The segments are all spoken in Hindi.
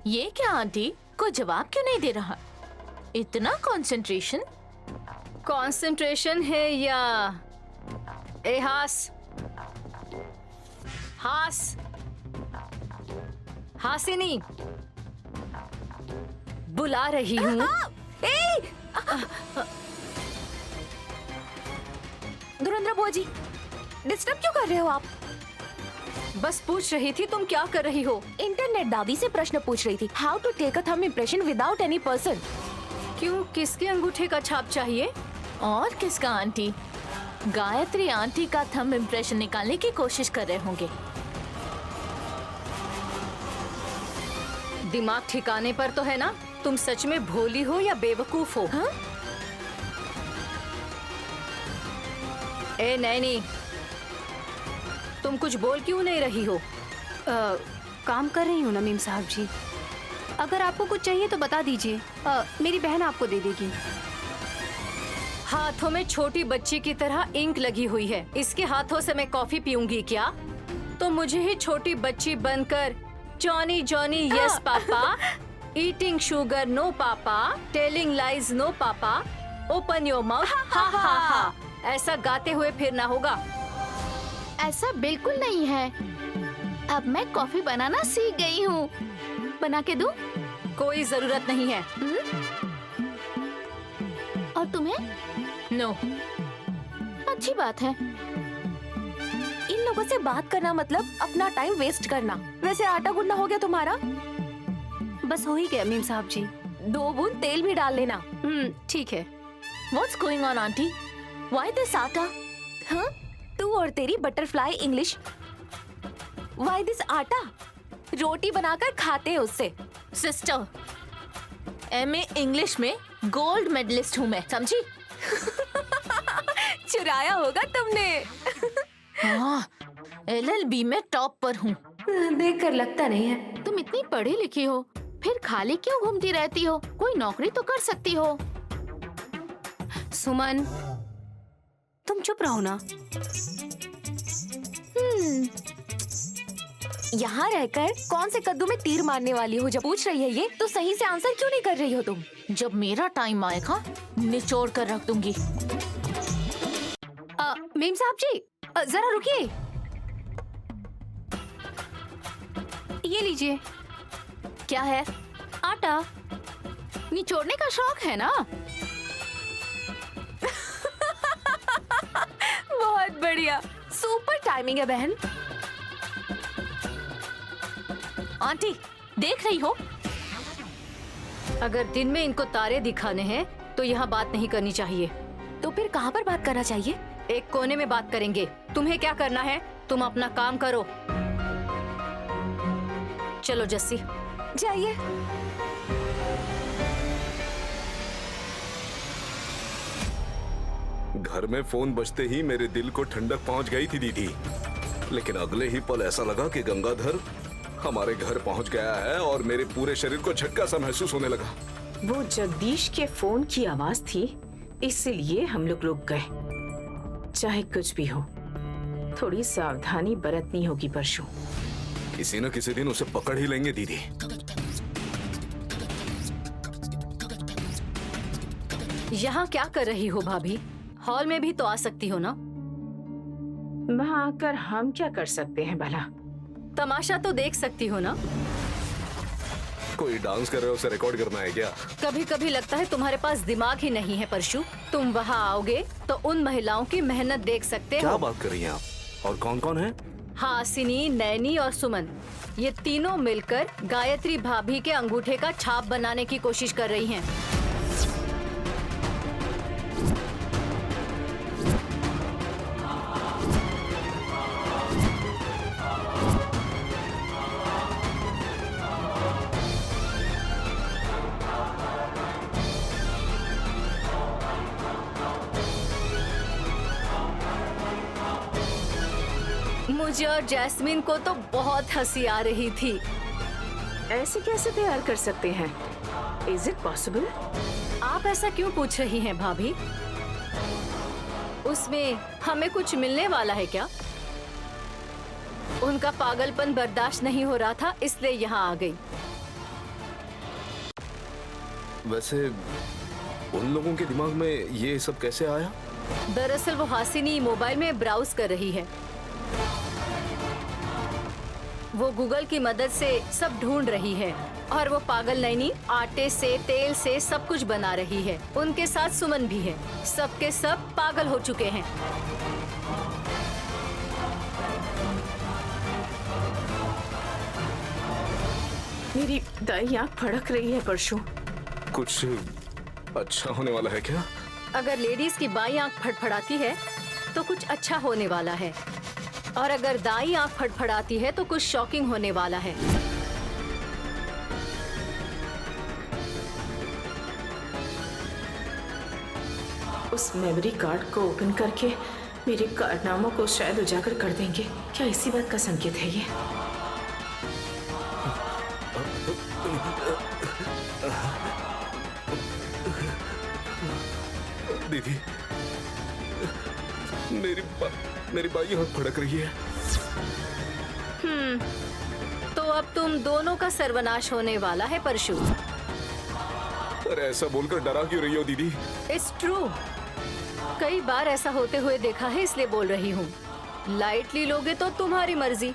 ये क्या आंटी, कोई जवाब क्यों नहीं दे रहा? इतना कंसंट्रेशन? कंसंट्रेशन है या ए हास हास हासिनी, बुला रही हूँ। धुरंधर बुआ जी, डिस्टर्ब क्यों कर रहे हो आप? बस पूछ रही थी तुम क्या कर रही हो। इंटरनेट दादी से प्रश्न पूछ रही थी, how to take a thumb impression without any person. क्यों, किसके अंगूठे का छाप चाहिए? और किसका आंटी? गायत्री आंटी का थंब इम्प्रेशन निकालने की कोशिश कर रहे होंगे। दिमाग ठिकाने पर तो है ना? तुम सच में भोली हो या बेवकूफ हो? हाँ? ए नैनी, तुम कुछ बोल क्यों नहीं रही हो? काम कर रही हूँ ना मीम साहब जी। अगर आपको कुछ चाहिए तो बता दीजिए, मेरी बहन आपको दे देगी। हाथों में छोटी बच्ची की तरह इंक लगी हुई है। इसके हाथों से मैं कॉफी पीऊंगी क्या? तो मुझे ही छोटी बच्ची बनकर Johnny Johnny yes papa, eating sugar no papa, telling lies no papa, open your mouth ha ha हा, ऐसा गाते हुए फिरना होगा। ऐसा बिल्कुल नहीं है। अब मैं कॉफी बनाना सीख गई हूँ। बना के दूँ? कोई जरूरत नहीं है। और तुम्हें? नो। अच्छी बात है। इन लोगों से बात करना मतलब अपना टाइम वेस्ट करना। वैसे आटा गूंदना हो गया तुम्हारा? बस हो ही गया मीम साहब जी। 2 बूंद तेल भी डाल लेना। ठीक है। What's going on, aunty? Why this आटा? हाँ? तू और तेरी बटरफ्लाई इंग्लिश। Why this आटा? रोटी बनाकर खाते हैं उससे। सिस्टर, MA इंग्लिश में गोल्ड मेडलिस्ट हूँ मैं, समझी? चुराया होगा तुमने। हाँ, LLB में टॉप पर हूँ। देखकर लगता नहीं है। तुम इतनी पढ़ी लिखी हो, फिर खाली क्यों घूमती रहती हो? कोई नौकरी तो कर सकती हो। सुमन, तुम चुप रहो ना। यहाँ रहकर कौन से कद्दू में तीर मारने वाली हो? जब पूछ रही है ये, तो सही से आंसर क्यों नहीं कर रही हो तुम? जब मेरा टाइम आएगा, निचोड़ कर रख दूंगी। मीम साहब जी, जरा रुकिए। ये लीजिए। क्या है? आटा। निचोड़ने का शौक है ना? बहुत बढ़िया, सुपर टाइमिंग है बहन। आंटी, देख रही हो? अगर दिन में इनको तारे दिखाने हैं तो यहाँ बात नहीं करनी चाहिए। तो फिर कहाँ पर बात करना चाहिए? एक कोने में बात करेंगे। तुम्हें क्या करना है? तुम अपना काम करो। चलो जस्सी, जाइए। घर में फोन बजते ही मेरे दिल को ठंडक पहुंच गई थी दीदी, लेकिन अगले ही पल ऐसा लगा कि गंगाधर हमारे घर पहुंच गया है और मेरे पूरे शरीर को झटका सा महसूस होने लगा। वो जगदीश के फोन की आवाज थी, इसलिए हम लोग रुक गए। चाहे कुछ भी हो, थोड़ी सावधानी बरतनी होगी परशु। किसी न किसी दिन उसे पकड़ ही लेंगे दीदी। यहाँ क्या कर रही हो भाभी? हॉल में भी तो आ सकती हो ना। वहाँ आकर हम क्या कर सकते हैं भला? तमाशा तो देख सकती हो ना। कोई डांस कर रहे हो, उसे रिकॉर्ड करना है क्या? कभी कभी लगता है तुम्हारे पास दिमाग ही नहीं है परशु। तुम वहाँ आओगे तो उन महिलाओं की मेहनत देख सकते क्या हो। बात कर रही हैं आप? और कौन कौन है? हासिनी, नैनी और सुमन, ये तीनों मिलकर गायत्री भाभी के अंगूठे का छाप बनाने की कोशिश कर रही हैं। मुझे और जैस्मिन को तो बहुत हंसी आ रही थी। ऐसे कैसे तैयार कर सकते हैं? Is it possible? आप ऐसा क्यों पूछ रही हैं भाभी? उसमें हमें कुछ मिलने वाला है क्या? उनका पागलपन बर्दाश्त नहीं हो रहा था, इसलिए यहाँ आ गई। वैसे उन लोगों के दिमाग में ये सब कैसे आया? दरअसल वो हासिनी मोबाइल में ब्राउज कर रही है। वो गूगल की मदद से सब ढूंढ रही है और वो पागल नैनी आटे से तेल से सब कुछ बना रही है। उनके साथ सुमन भी है। सबके सब पागल हो चुके हैं। मेरी दाई आंख फड़क रही है परशु। कुछ अच्छा होने वाला है क्या? अगर लेडीज की बाई आंख फड़फड़ाती है तो कुछ अच्छा होने वाला है, और अगर दाई आंख फड़फड़ाती है तो कुछ शॉकिंग होने वाला है। उस मेमोरी कार्ड को ओपन करके मेरे कारनामों को शायद उजागर कर देंगे। क्या इसी बात का संकेत है ये? दीदी, मेरी बाई आंख फड़क रही है। तो अब तुम दोनों का सर्वनाश होने वाला है परशु। अरे ऐसा बोलकर डरा क्यों रही हो दीदी? It's true. कई बार ऐसा होते हुए देखा है, इसलिए बोल रही हूँ। लाइटली लोगे तो तुम्हारी मर्जी।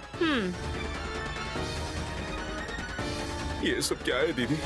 ये सब क्या है दीदी?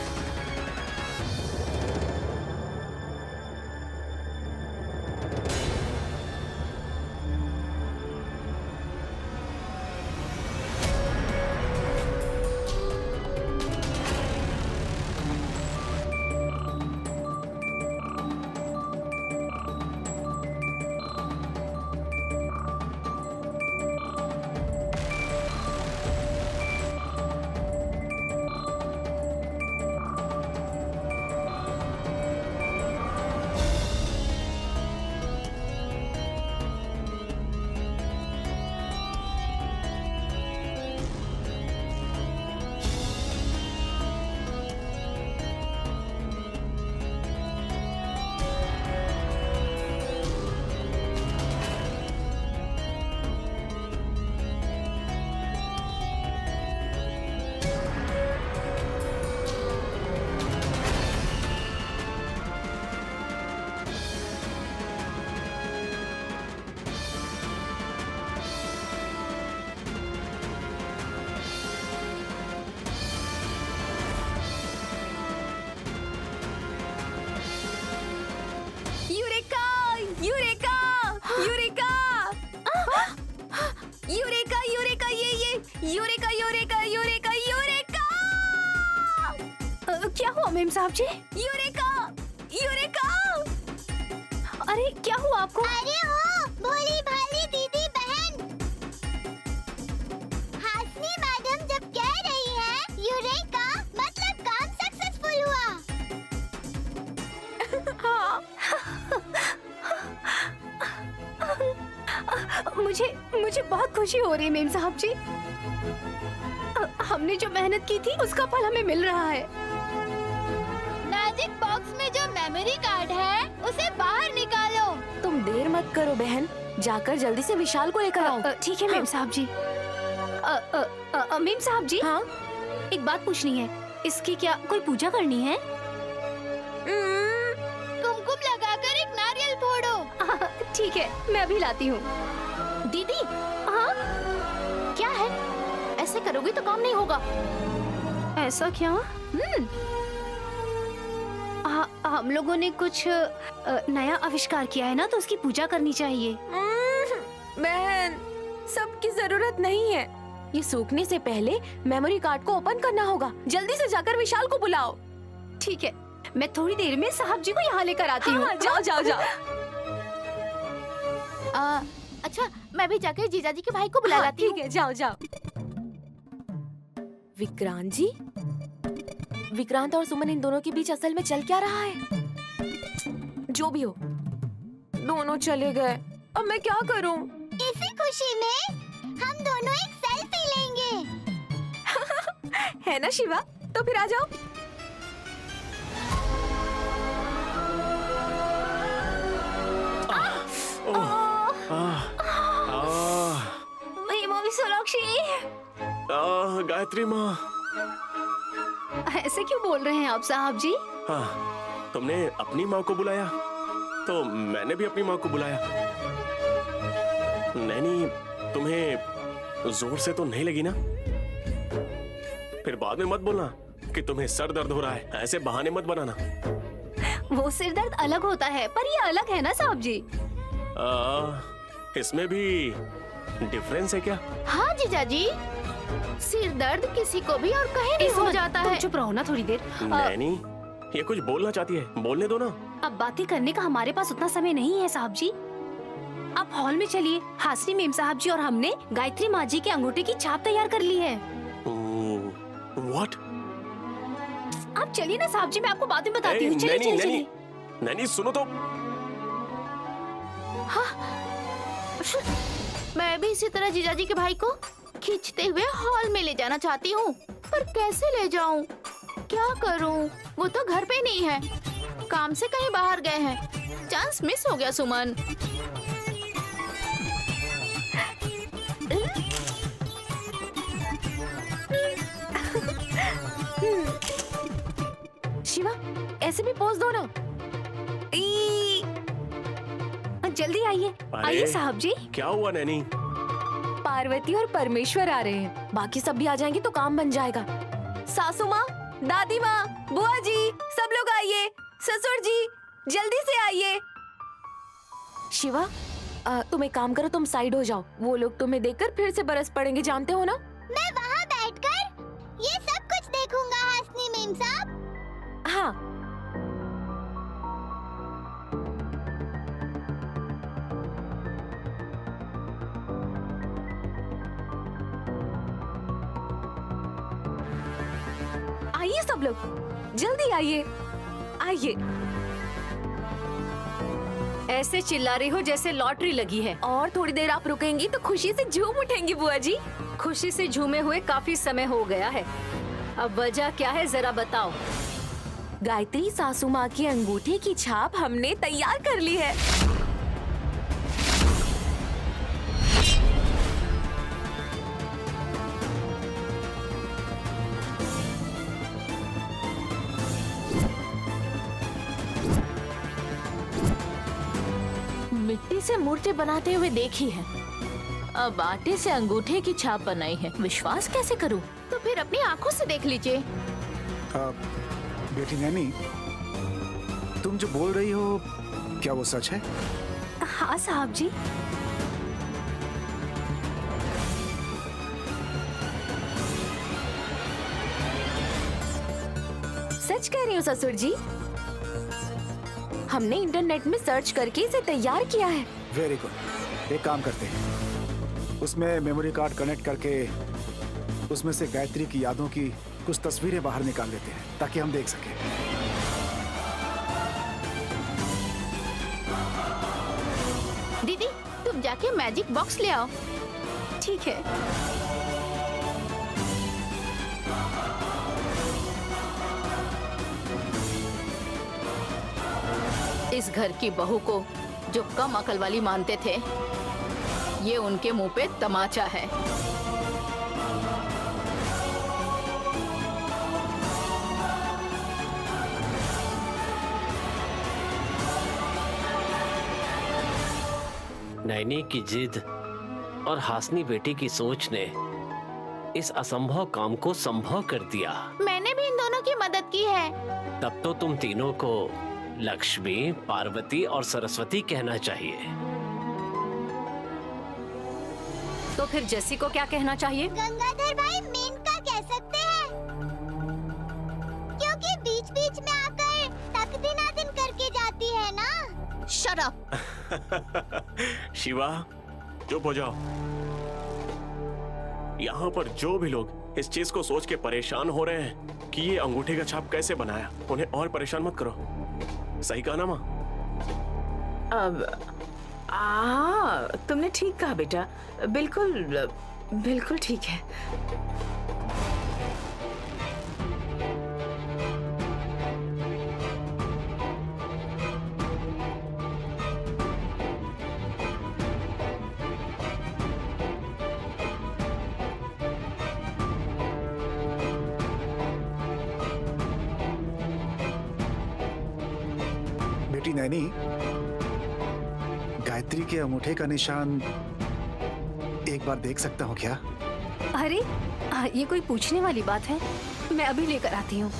Eureka eureka eureka eureka! क्या हुआ मेम साहब जी? Eureka eureka! अरे क्या हुआ आपको? अरे ओ भोली भाली दीदी बहन, हासनी मैडम जब कह रही है यूरेका मतलब काम सक्सेसफुल हुआ। मुझे बहुत खुशी हो रही है मेम साहब जी। हमने जो मेहनत की थी उसका फल हमें मिल रहा है। मैजिक बॉक्स में जो मेमोरी कार्ड है उसे बाहर निकालो। तुम देर मत करो बहन, जाकर जल्दी से विशाल को लेकर आओ। ठीक है मेम साहब जी। मेम साहब जी, हाँ? एक बात पूछनी है, इसकी क्या कोई पूजा करनी है? कुमकुम लगाकर एक नारियल फोड़ो। ठीक है, मैं अभी लाती हूँ। दीदी हाँ? क्या है? ऐसे करोगी तो काम नहीं होगा। ऐसा क्या? हम लोगों ने कुछ नया आविष्कार किया है ना, तो उसकी पूजा करनी चाहिए। बहन, सबकी जरूरत नहीं है। ये सूखने से पहले मेमोरी कार्ड को ओपन करना होगा। जल्दी से जाकर विशाल को बुलाओ। ठीक है, मैं थोड़ी देर में साहब जी को यहाँ लेकर आती हूँ। हाँ, जाओ जाओ जाओ। अच्छा, मैं भी जाकर जीजाजी के भाई को बुला लाती हूँ। ठीक है, जाओ जाओ। विक्रांत जी, विक्रांत और सुमन इन दोनों के बीच असल में चल क्या रहा है? जो भी हो, दोनों चले गए। अब मैं क्या करूं? इसी खुशी में हम दोनों एक सेल्फी लेंगे। है ना शिवा? तो फिर आ जाओ। मम्मी सोनाक्षी, गायत्री माँ, ऐसे क्यों बोल रहे हैं आप साहब जी? हाँ, तुमने अपनी माँ को बुलाया तो मैंने भी अपनी माँ को बुलाया। नैनी, तुम्हें जोर से तो नहीं लगी ना? फिर बाद में मत बोलना कि तुम्हें सर दर्द हो रहा है, ऐसे बहाने मत बनाना। वो सिर दर्द अलग होता है, पर ये अलग है ना साहब जी? इसमें भी डिफरेंस है क्या? हाँ जीजा जी, सिर दर्द किसी को भी और कहीं नहीं हो जाता तुम है। चुप रहो ना थोड़ी देर। नैनी, ये कुछ बोलना चाहती है, बोलने दो ना। अब बातें करने का हमारे पास उतना समय नहीं है साहब जी। आप हॉल में चलिए। हासनी मेम साहब जी और हमने गायत्री माँ जी के अंगूठे की छाप तैयार कर ली है। व्हाट? आप चलिए ना साहब जी, मैं आपको बाद में बताती हूँ। चलिए चलिए चलिए। नैनी सुनो तो। मैं भी इसी तरह जीजाजी के भाई को खींचते हुए हॉल में ले जाना चाहती हूँ, पर कैसे ले जाऊँ? क्या करूँ? वो तो घर पे नहीं है, काम से कहीं बाहर गए हैं। चांस मिस हो गया सुमन। शिवा, ऐसे भी पोज दो ना। जल्दी आइए। आइए साहब जी। क्या हुआ नैनी? पार्वती और परमेश्वर आ रहे हैं, बाकी सब भी आ जाएंगे तो काम बन जाएगा। सासू माँ, दादी माँ, बुआ जी, सब लोग आइए। ससुर जी, जल्दी से आइए। शिवा, तुम एक काम करो, तुम साइड हो जाओ। वो लोग तुम्हें देखकर फिर से बरस पड़ेंगे, जानते हो ना? मैं वहाँ बैठकर ये सब कुछ देखूंगा हासनी मेम साहब। हाँ। आइए सब लोग, जल्दी आइए, आइए। ऐसे चिल्ला रही हो जैसे लॉटरी लगी है। और थोड़ी देर आप रुकेंगी तो खुशी से झूम उठेंगी बुआ जी। खुशी से झूमे हुए काफी समय हो गया है। अब वजह क्या है जरा बताओ। गायत्री सासू माँ की अंगूठे की छाप हमने तैयार कर ली है। मिट्टी से मूर्ति बनाते हुए देखी है, अब आटे से अंगूठे की छाप बनाई है। विश्वास कैसे करूं? तो फिर अपनी आंखों से देख लीजिए। बेटी नैनी, तुम जो बोल रही हो क्या वो सच है? हाँ साहब जी। सच कह रही हूँ ससुर जी, हमने इंटरनेट में सर्च करके इसे तैयार किया है। Very good. एक काम करते हैं, उसमें मेमोरी कार्ड कनेक्ट करके उसमें से गायत्री की यादों की कुछ तस्वीरें बाहर निकाल लेते हैं ताकि हम देख सकें। दीदी, तुम जाके मैजिक बॉक्स ले आओ। ठीक है। इस घर की बहू को जो कम अकल वाली मानते थे, ये उनके मुंह पे तमाचा है। नैनी की जिद और हासनी बेटी की सोच ने इस असंभव काम को संभव कर दिया। मैंने भी इन दोनों की मदद की है। तब तो तुम तीनों को लक्ष्मी, पार्वती और सरस्वती कहना चाहिए। तो फिर जैसी को क्या कहना चाहिए? गंगाधर भाई मेनका कह सकते हैं, क्योंकि बीच बीच में आकर तकदीनादिन करके जाती है ना। Shut up. शिवा, चुप हो जाओ। यहाँ पर जो भी लोग इस चीज को सोच के परेशान हो रहे हैं कि ये अंगूठे का छाप कैसे बनाया, उन्हें और परेशान मत करो। सही कहा ना माँ? अब तुमने ठीक कहा बेटा, बिल्कुल बिल्कुल ठीक है। बेटी नैनी, गायत्री के अंगूठे का निशान एक बार देख सकता हूँ क्या? अरे ये कोई पूछने वाली बात है? मैं अभी लेकर आती हूँ।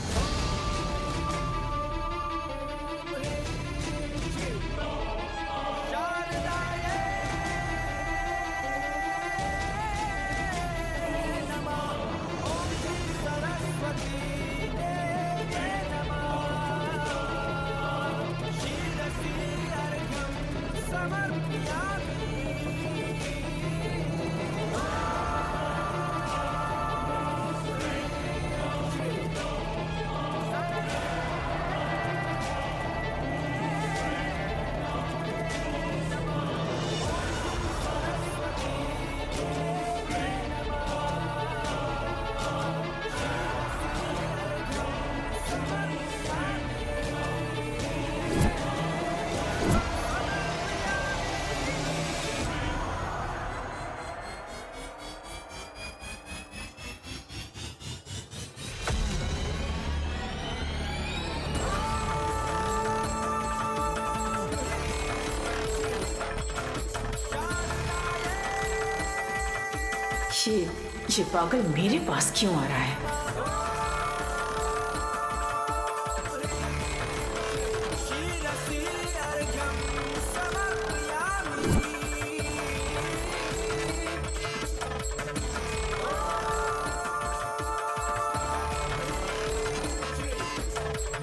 ये पागल मेरे पास क्यों आ रहा है?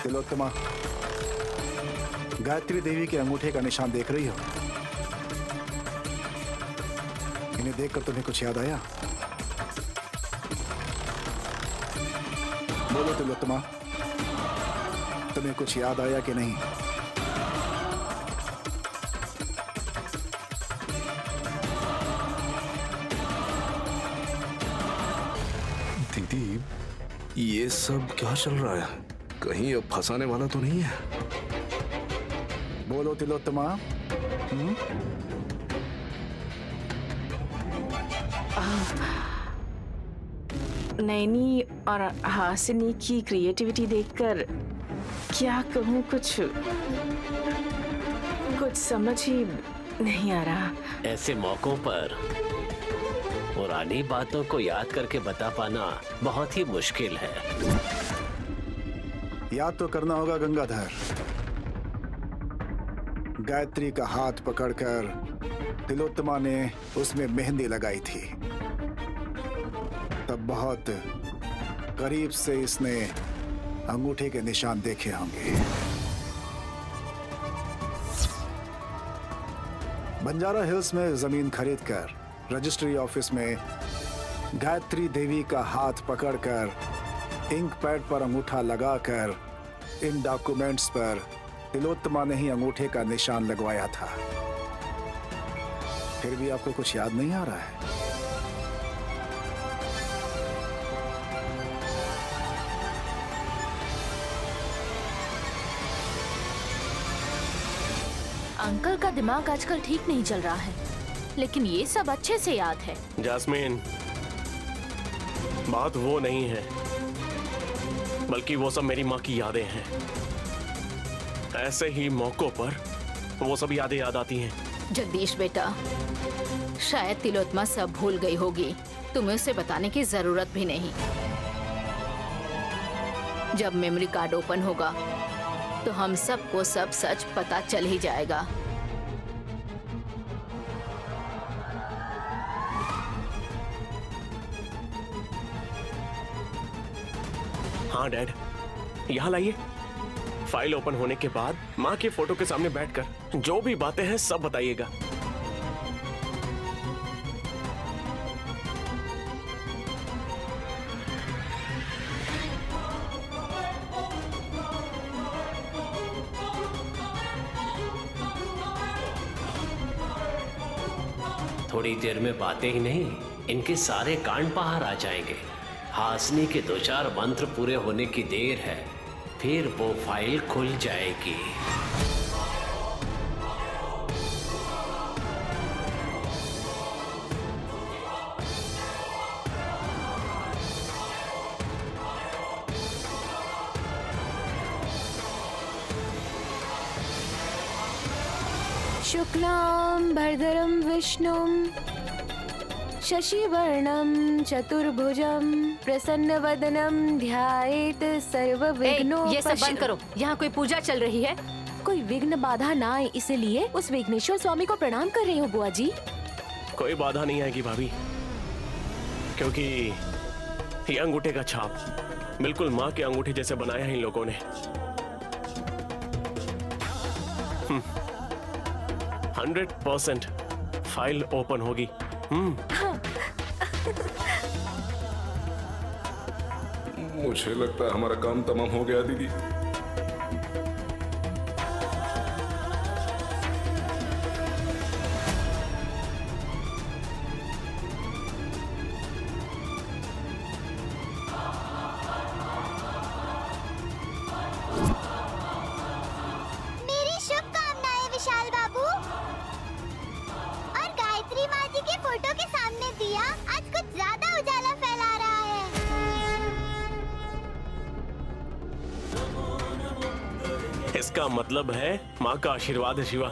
तिलोत्तमा, गायत्री देवी के अंगूठे का निशान देख रही हो? इन्हें देखकर तुम्हें कुछ याद आया? बोलो तिलोत्तमा, तुम्हें कुछ याद आया कि नहीं? दीदी, ये सब क्या चल रहा है? कहीं अब फंसाने वाला तो नहीं है? बोलो तिलोत्तमा। नैनी और हासिनी की क्रिएटिविटी देखकर क्या कहूँ, कुछ समझ ही नहीं आ रहा। ऐसे मौकों पर पुरानी बातों को याद करके बता पाना बहुत ही मुश्किल है। याद तो करना होगा गंगाधर। गायत्री का हाथ पकड़कर तिलोत्तमा ने उसमें मेहंदी लगाई थी। तब बहुत करीब से इसने अंगूठे के निशान देखे होंगे। बंजारा हिल्स में जमीन खरीदकर रजिस्ट्री ऑफिस में गायत्री देवी का हाथ पकड़कर इंक पैड पर अंगूठा लगाकर इन डॉक्यूमेंट्स पर तिलोत्तमा ने ही अंगूठे का निशान लगवाया था। फिर भी आपको कुछ याद नहीं आ रहा है? अंकल का दिमाग आजकल ठीक नहीं चल रहा है, लेकिन ये सब अच्छे से याद है। जास्मीन, बात वो नहीं है, बल्कि वो सब मेरी माँ की यादें हैं। ऐसे ही मौकों पर वो सब यादें याद आती हैं। जगदीश बेटा, शायद तिलोत्तमा सब भूल गई होगी। तुम्हें उसे बताने की जरूरत भी नहीं। जब मेमोरी कार्ड ओपन होगा तो हम सबको सब सच पता चल ही जाएगा। हाँ डैड, यहाँ लाइए। फाइल ओपन होने के बाद माँ के फोटो के सामने बैठकर जो भी बातें हैं सब बताइएगा। थोड़ी देर में बातें ही नहीं, इनके सारे कांड बाहर आ जाएंगे। हासिनी के 2-4 मंत्र पूरे होने की देर है, फिर वो फाइल खुल जाएगी। शुक्लां भरधरं विष्णुं शशिवर्णं चतुर्भुजं प्रसन्नवदनं ध्यायेत सर्वविघ्नों। ये सब बंद करो, यहाँ कोई पूजा चल रही है। कोई विघ्न बाधा ना आए इसलिए उस विघ्नेश्वर स्वामी को प्रणाम कर रही हूँ बुआ जी। कोई बाधा नहीं आएगी भाभी, क्योंकि ये अंगूठे का छाप बिल्कुल माँ के अंगूठे जैसे बनाया है इन लोगों ने। 100% फाइल ओपन होगी। मुझे लगता है हमारा काम तमाम हो गया दीदी। मेरी शुभकामनाएं विशाल बाबू। और गायत्री माँ जी के फोटो के सामने दिया आज कुछ ज्यादा उजाला फैला रहा है। इसका मतलब है माँ का आशीर्वाद है Shiva.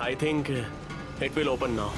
I think it will open now.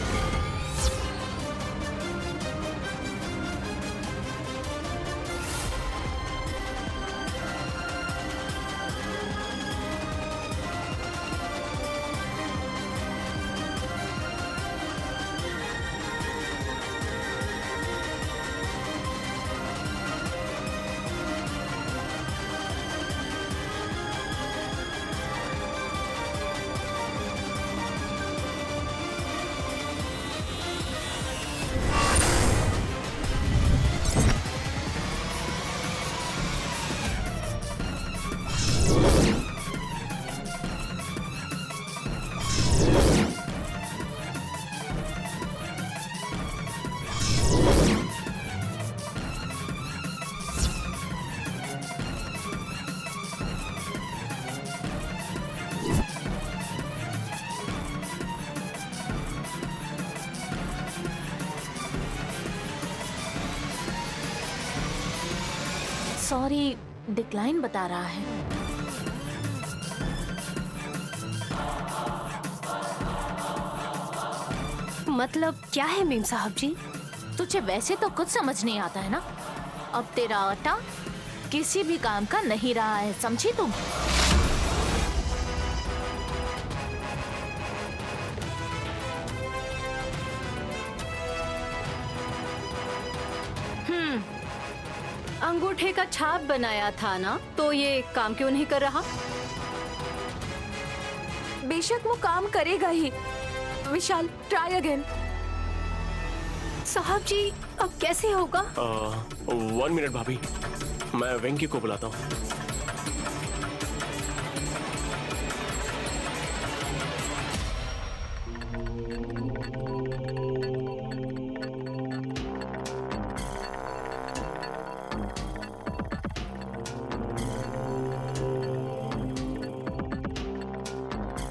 Sorry, decline बता रहा है। मतलब क्या है मेम साहब जी? तुझे वैसे तो कुछ समझ नहीं आता है ना। अब तेरा आटा किसी भी काम का नहीं रहा है, समझी तुम? अंगूठे का छाप बनाया था ना, तो ये काम क्यों नहीं कर रहा? बेशक वो काम करेगा ही। विशाल, ट्राई अगेन। साहब जी अब कैसे होगा? 1 मिनट भाभी, मैं वेंकी को बुलाता हूँ।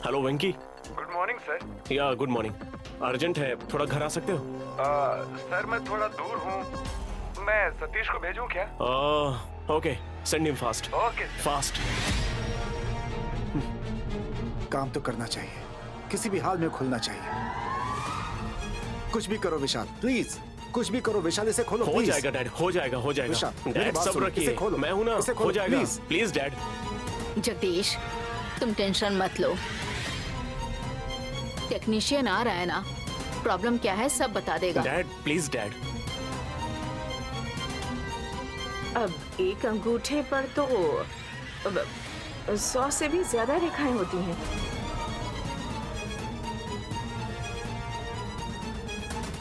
Hello Venky. Good morning sir. Yeah good morning. Urgent है, थोड़ा घर आ सकते हो? सर मैं थोड़ा दूर हूँ, मैं सतीश को भेजूं क्या? Okay, send him fast. Okay fast. काम तो करना चाहिए, किसी भी हाल में खुलना चाहिए। कुछ भी करो विशाल, प्लीज कुछ भी करो विशाल, इसे खोलो हो प्लीज। जाएगा डैड, हो जाएगा, हो जाएगा। विशाल, मेरी डैड बात सब सुनो, रखिए, इसे खोलो, मैं हूं ना, इसे खोलो, हो जाएगा। प्लीज। Please dad. जगदीश, तुम टेंशन मत लो, टेक्नीशियन आ रहा है ना, प्रॉब्लम क्या है सब बता देगा। Dad please dad. अब एक अंगूठे पर तो 100 से भी ज्यादा रेखाएं होती हैं।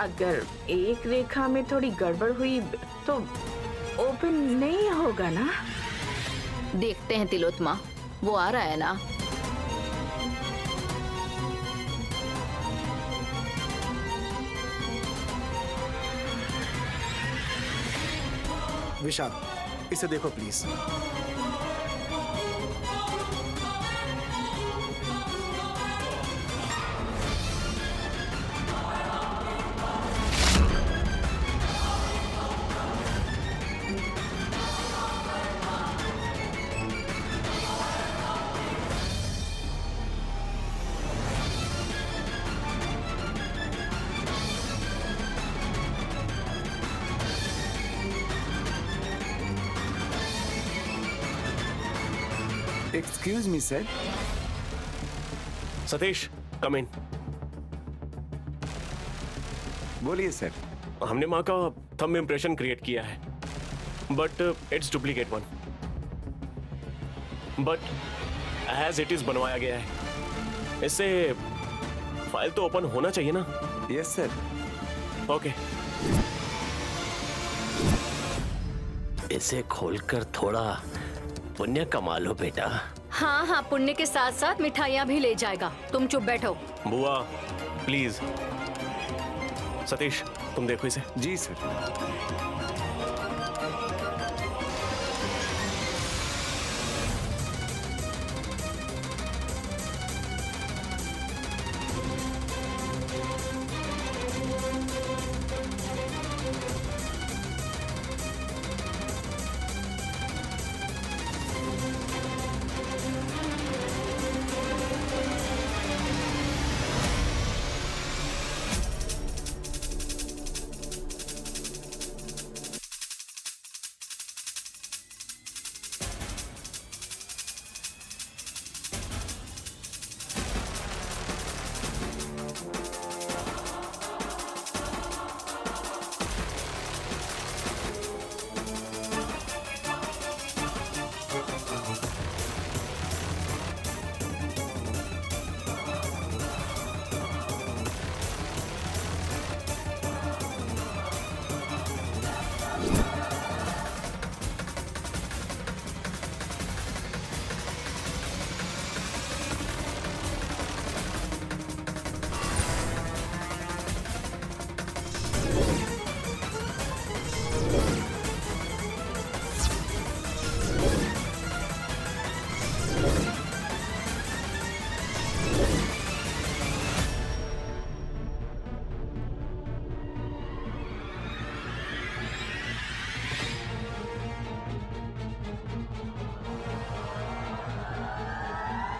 अगर एक रेखा में थोड़ी गड़बड़ हुई तो ओपन नहीं होगा ना? देखते हैं तिलोत्मा, वो आ रहा है ना। विशाल, इसे देखो please. Excuse me sir. Satish come in. बोलिए सर। हमने माँ का थंब इम्प्रेशन क्रिएट किया है, but it's duplicate one. But as it is बनवाया गया है। इससे फाइल तो ओपन होना चाहिए ना? Yes sir. ओके। इसे खोलकर थोड़ा पुण्य कमा लो बेटा। हाँ हाँ, पुण्य के साथ साथ मिठाइयाँ भी ले जाएगा। तुम चुप बैठो। बुआ प्लीज। सतीश तुम देखो इसे। जी सर।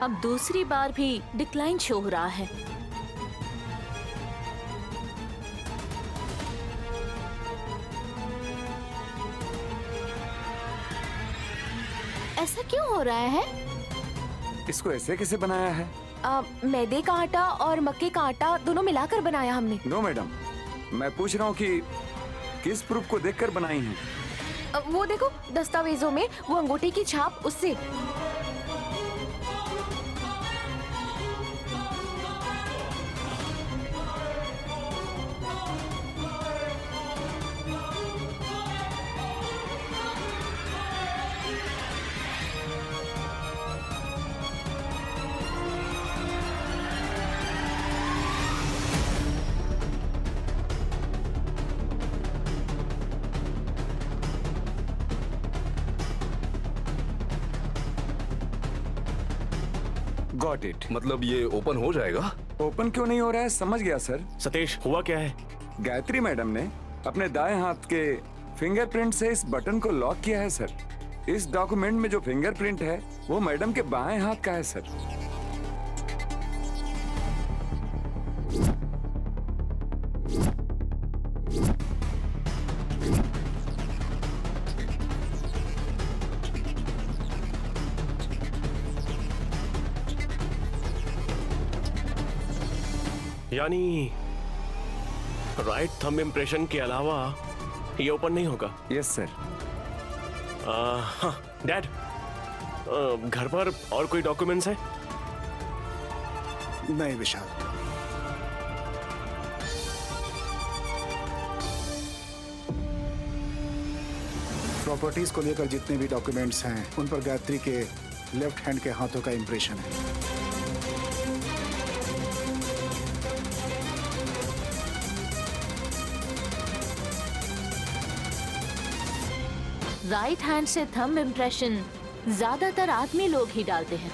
अब दूसरी बार भी डिक्लाइन शो हो रहा है। ऐसा क्यों हो रहा है? इसको ऐसे कैसे बनाया है? मैदे का आटा और मक्के का आटा दोनों मिलाकर बनाया हमने। नो मैडम, मैं पूछ रहा हूँ कि किस प्रूफ को देखकर बनाई हैं? वो देखो दस्तावेजों में वो अंगूठे की छाप, उससे। Got it. मतलब ये ओपन हो जाएगा? ओपन क्यों नहीं हो रहा है समझ गया सर। सतीश, हुआ क्या है? गायत्री मैडम ने अपने दाएं हाथ के फिंगरप्रिंट से इस बटन को लॉक किया है सर। इस डॉक्यूमेंट में जो फिंगरप्रिंट है वो मैडम के बाएं हाथ का है सर। यानी राइट थंब इम्प्रेशन के अलावा ये ओपन नहीं होगा? Yes sir. हाँ डैड, घर पर और कोई डॉक्यूमेंट्स है? नहीं विशाल, प्रॉपर्टीज को लेकर जितने भी डॉक्यूमेंट्स हैं उन पर गायत्री के लेफ्ट हैंड के हाथों का इंप्रेशन है। राइट हैंड से थंब इम्प्रेशन ज्यादातर आदमी लोग ही डालते हैं।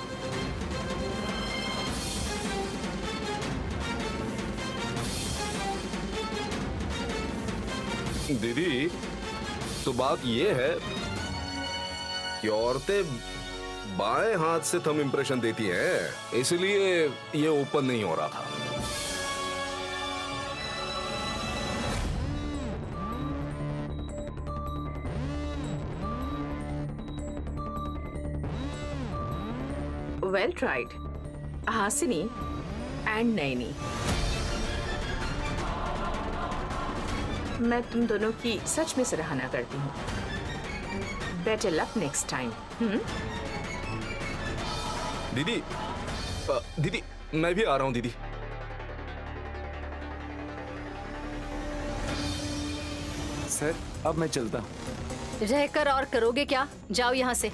दीदी, तो बात ये है कि औरतें बाएं हाथ से थंब इम्प्रेशन देती हैं, इसलिए ये ओपन नहीं हो रहा था। Well tried Hasini and Naini. मैं तुम दोनों की सच में सराहना करती हूँ। Better luck next time. दीदी, दीदी मैं भी आ रहा हूँ दीदी। सर अब मैं चलता हूँ। रहकर और करोगे क्या? जाओ यहाँ से।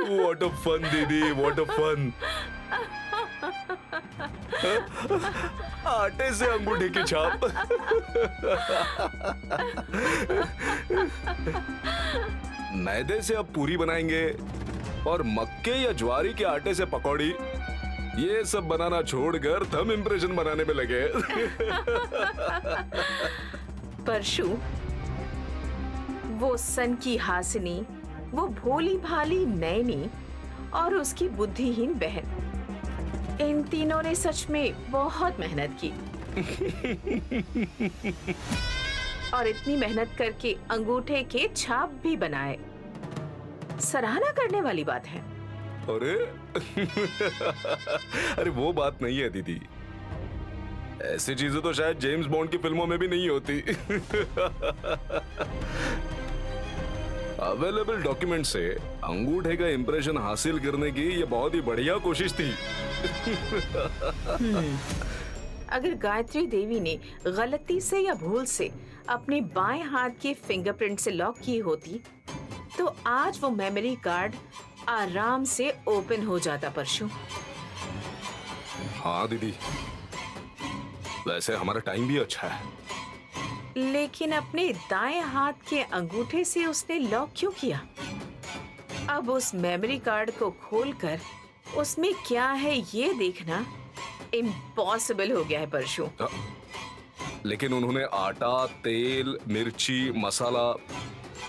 What a fun, दीदी, what a fun। आटे से अंगूठे की छाप। मैदे से अब पूरी बनाएंगे और मक्के या ज्वारी के आटे से पकौड़ी। ये सब बनाना छोड़कर थंब इम्प्रेशन बनाने में लगे। परशु, वो सन की हासिनी, वो भोली भाली नैनी और उसकी बुद्धिहीन बहन, इन तीनों ने सच में बहुत मेहनत की। और इतनी मेहनत करके अंगूठे के छाप भी बनाए। सराहना करने वाली बात है। अरे अरे वो बात नहीं है दीदी, ऐसी चीजें तो शायद जेम्स बॉन्ड की फिल्मों में भी नहीं होती। अवेलेबल डॉक्यूमेंट से अंगूठे का इंप्रेशन हासिल करने की ये बहुत ही बढ़िया कोशिश थी। अगर गायत्री देवी ने गलती से या भूल से अपने बाएं हाथ के फिंगरप्रिंट से लॉक की होती तो आज वो मेमोरी कार्ड आराम से ओपन हो जाता। परशु, हाँ दीदी, वैसे हमारा टाइम भी अच्छा है। लेकिन अपने दाएं हाथ के अंगूठे से उसने लॉक क्यों किया? अब उस मेमोरी कार्ड को खोलकर उसमें क्या है ये देखना इम्पॉसिबल हो गया है परशु। लेकिन उन्होंने आटा, तेल, मिर्ची, मसाला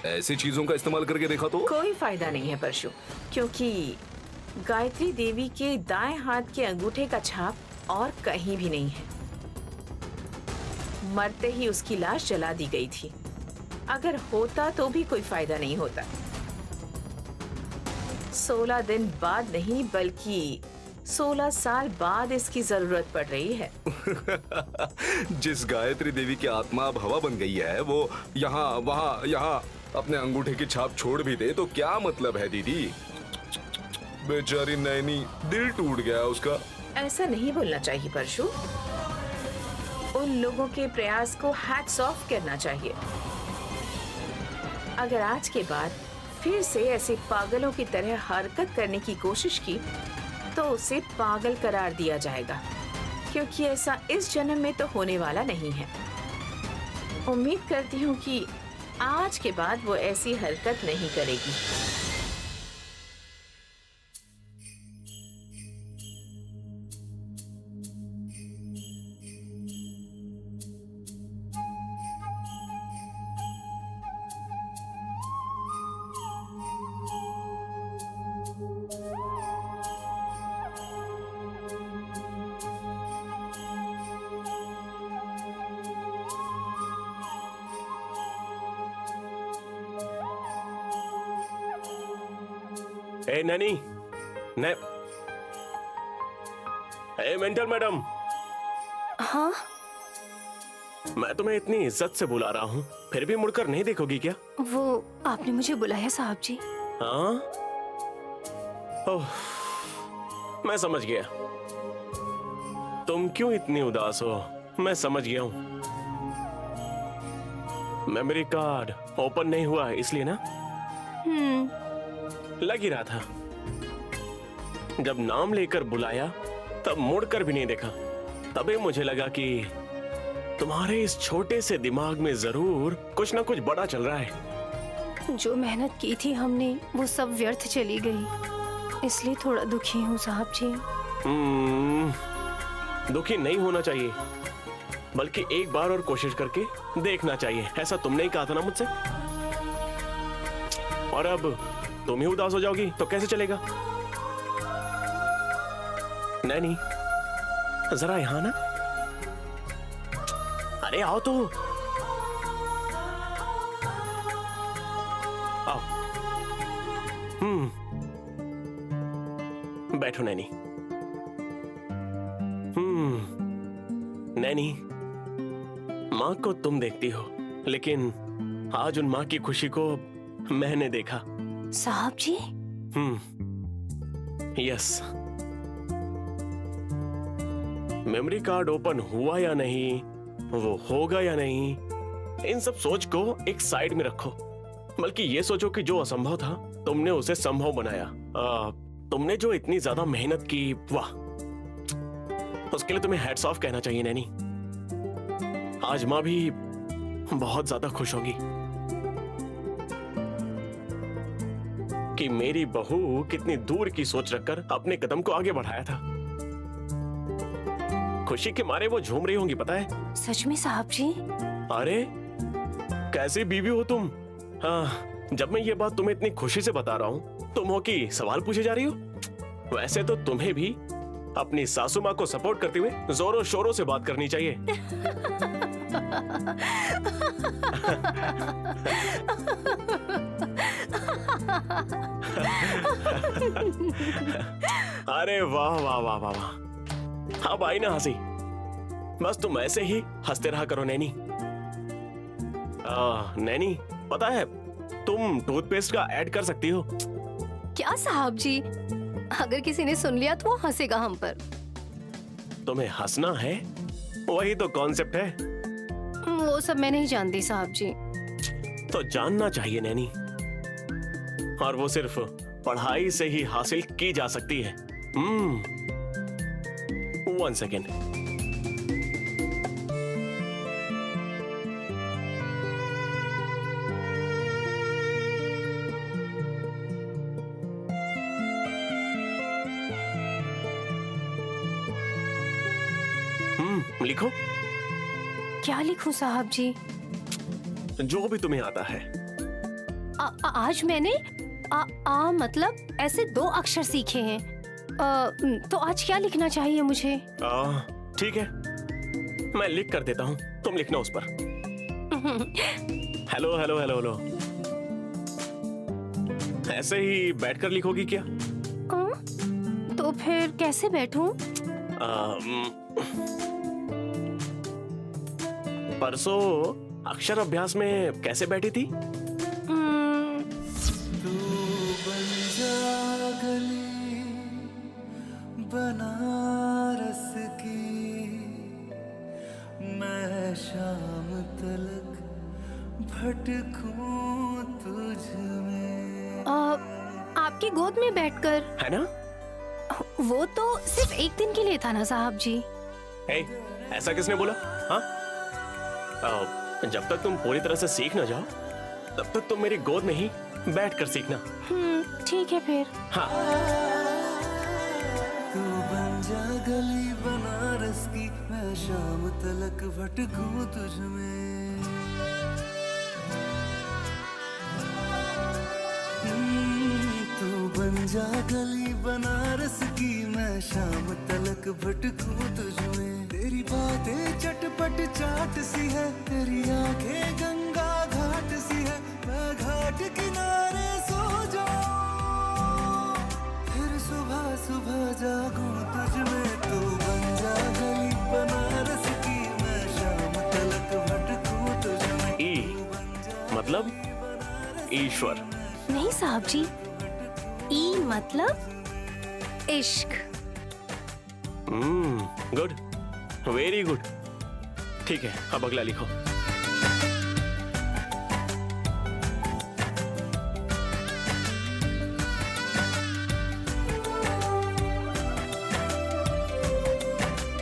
ऐसी चीजों का इस्तेमाल करके देखा तो कोई फायदा नहीं है परशु, क्योंकि गायत्री देवी के दाएं हाथ के अंगूठे का छाप और कहीं भी नहीं है। मरते ही उसकी लाश जला दी गई थी। अगर होता तो भी कोई फायदा नहीं होता। 16 दिन बाद नहीं बल्कि 16 साल बाद इसकी जरूरत पड़ रही है। जिस गायत्री देवी की आत्मा अब हवा बन गई है, वो यहाँ वहाँ यहाँ अपने अंगूठे की छाप छोड़ भी दे तो क्या मतलब है दीदी? बेचारी नैनी, दिल टूट गया उसका। ऐसा नहीं बोलना चाहिए परशु। उन लोगों के प्रयास को हैट्स ऑफ करना चाहिए। अगर आज के बाद फिर से ऐसे पागलों की तरह हरकत करने की कोशिश की तो उसे पागल करार दिया जाएगा, क्योंकि ऐसा इस जन्म में तो होने वाला नहीं है। उम्मीद करती हूँ कि आज के बाद वो ऐसी हरकत नहीं करेगी। ए नैनी, ए मेंटल मैडम। हाँ? मैं तुम्हें इतनी इज्जत से बुला रहा हूँ, फिर भी मुड़कर नहीं देखोगी क्या? वो आपने मुझे बुलाया साहब जी। हाँ? ओह, मैं समझ गया। तुम क्यों इतनी उदास हो, मैं समझ गया हूँ। मेमोरी कार्ड ओपन नहीं हुआ इसलिए ना? लग ही रहा था। जब नाम लेकर बुलाया तब मुड़कर भी नहीं देखा। तभी मुझे लगा कि तुम्हारे इस छोटे से दिमाग में जरूर कुछ ना कुछ बड़ा चल रहा है। जो मेहनत की थी हमने वो सब व्यर्थ चली गई, इसलिए थोड़ा दुखी हूँ साहब जी। दुखी नहीं होना चाहिए, बल्कि एक बार और कोशिश करके देखना चाहिए। ऐसा तुमने ही कहा था ना मुझसे। और अब तुम ही उदास हो जाओगी तो कैसे चलेगा? नैनी, जरा यहां ना। अरे आओ तो। आओ। बैठो नैनी। नैनी, माँ को तुम देखती हो, लेकिन आज उन माँ की खुशी को मैंने देखा। साहब जी? यस। मेमोरी कार्ड ओपन हुआ या नहीं, वो होगा या नहीं, इन सब सोच को एक साइड में रखो। बल्कि ये सोचो कि जो असंभव था तुमने उसे संभव बनाया। तुमने जो इतनी ज्यादा मेहनत की, वाह, उसके लिए तुम्हें हैट्स ऑफ कहना चाहिए नैनी। आज माँ भी बहुत ज्यादा खुश होगी कि मेरी बहू कितनी दूर की सोच रखकर अपने कदम को आगे बढ़ाया था। खुशी के मारे वो झूम रही होंगी, पता है? सच में साहब जी? अरे कैसी बीवी हो तुम? हाँ, जब मैं ये बात तुम्हें इतनी खुशी से बता रहा हूँ, तुम हो कि सवाल पूछे जा रही हो। वैसे तो तुम्हें भी अपनी सासू माँ को सपोर्ट करते हुए जोरों शोरों से बात करनी चाहिए। अरे वाह वाह वाह वाह वाह, अब आई ना हंसी। बस तुम ऐसे ही हंसते रहा करो नैनी। नैनी, पता है तुम टूथपेस्ट का ऐड कर सकती हो। क्या साहब जी? अगर किसी ने सुन लिया तो वो हंसेगा हम पर। तुम्हें हंसना है, वही तो कॉन्सेप्ट है। वो सब मैं नहीं जानती साहब जी। तो जानना चाहिए नैनी, और वो सिर्फ पढ़ाई से ही हासिल की जा सकती है। 1 सेकेंड। लिखो। क्या लिखूं साहब जी? जो भी तुम्हें आता है। आज मैंने मतलब ऐसे 2 अक्षर सीखे हैं। तो आज क्या लिखना चाहिए मुझे? ठीक है, मैं लिख कर देता हूँ, तुम लिखना उस पर। हेलो हेलो हेलो हेलो ऐसे ही बैठकर लिखोगी क्या? तो फिर कैसे बैठूं? परसों अक्षर अभ्यास में कैसे बैठी थी? बनारस की मैं शाम तलक भटकूं तुझ में। आपकी गोद में बैठकर। है ना? वो तो सिर्फ एक दिन के लिए था ना साहब जी। हे, ऐसा किसने बोला? हाँ? जब तक तुम पूरी तरह से सीख ना जाओ तब तक तुम मेरी गोद में ही बैठकर सीखना। ठीक है फिर। हाँ। तू बन जा गली बनारस की मैं शाम तलक भटकूं तुझ में। तू बन जा गली बनारस की मैं शाम तलक भटकूं तुझ में। तेरी बातें चटपट चाट सी है, तेरी आंखें गंगा घाट सी है। मैं घाट किनारे सो जाऊं, फिर सुबह सुबह जागूं तुझ में। तू बन जा गली बनारस की मैं शाम तलक भटकूं तुझ में। ई मतलब ईश्वर? नहीं साहब जी, ई मतलब इश्क। Good, very good. ठीक है, अब अगला लिखो।